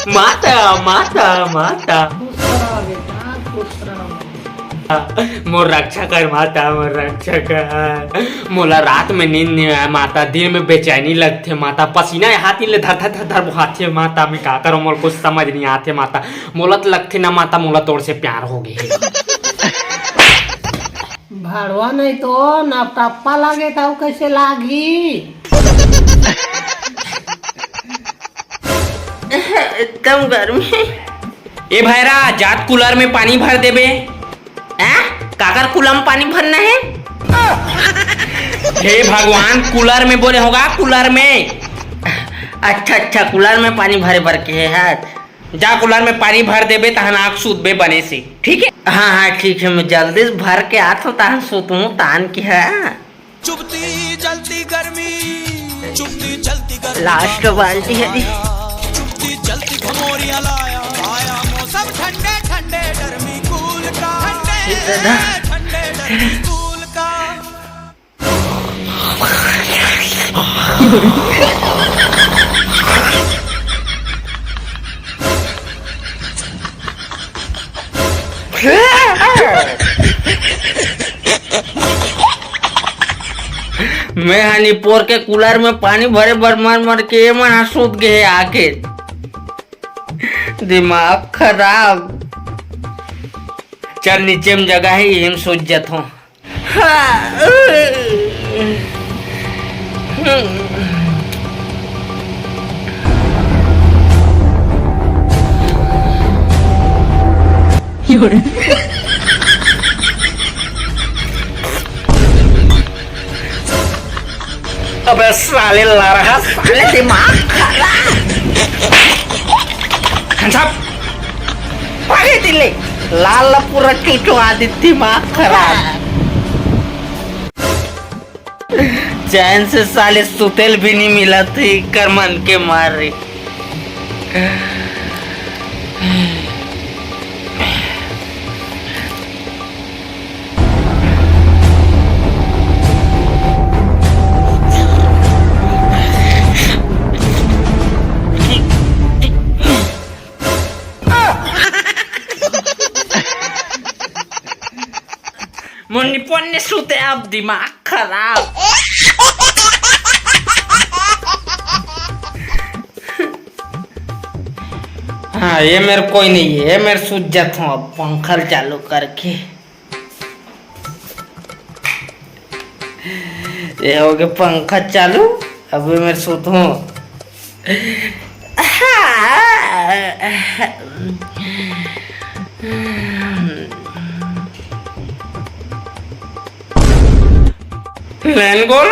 माता माता माता मोर रक्षा कर माता, मोर रक्षा कर। मोला रात में नींद नहीं आया माता, दिन में बेचैनी लगथे माता, पसीना हाथी ले धर धर धर बहाथे माता। मैं का करूं, मोला कुछ समझ नहीं आते माता। मोला तो लगथे ना माता, मोला तोड़ से प्यार हो गए। भड़वा नहीं तो ना टप्पा लागे तो कैसे लागी? एकदम गर्मी। ए भैरा, जात कूलर में पानी भर देबे। काकर कूलर में पानी भरना है? हे भगवान, कूलर में बोले होगा, कूलर में। अच्छा अच्छा, कूलर में पानी भरे भर के है। जा कूलर में पानी भर देबे तहन आग सूतबे बने से, ठीक है? हाँ हाँ ठीक है, मैं जल्दी से भर के आता हूँ तहन सूतूं तान की है। चुभती जलती गर्मी, चुभती जलती गर्मी, लास्ट बाल्टी है। चुभती जलती घमोरिया लाया, आया मौसम ठंडे ठंडे गर्मी कूल का, ठंडे ठंडे गर्मी कूल का। मैं हनीपुर के कूलर में पानी भरे भर मर मर के मन सूत गए आके। दिमाग खराब। चल नीचे में जगह है, यही सोच जाता हूँ। अबे साले लड़का, साले दिमाग खराब। भागे दिले लाल पूरा चुचुआ दी, दिमाग खराब। चैन से साले सुतेल भी नहीं मिला थी, कर मन के मारे। मुन्नीपुर ने सूते, अब दिमाग खराब। हाँ ये मेरे कोई नहीं है, मेरे सूझ जाता हूँ अब पंखा चालू करके। ये हो गया पंखा चालू, अभी मैं सोता हूँ। लैंड गोल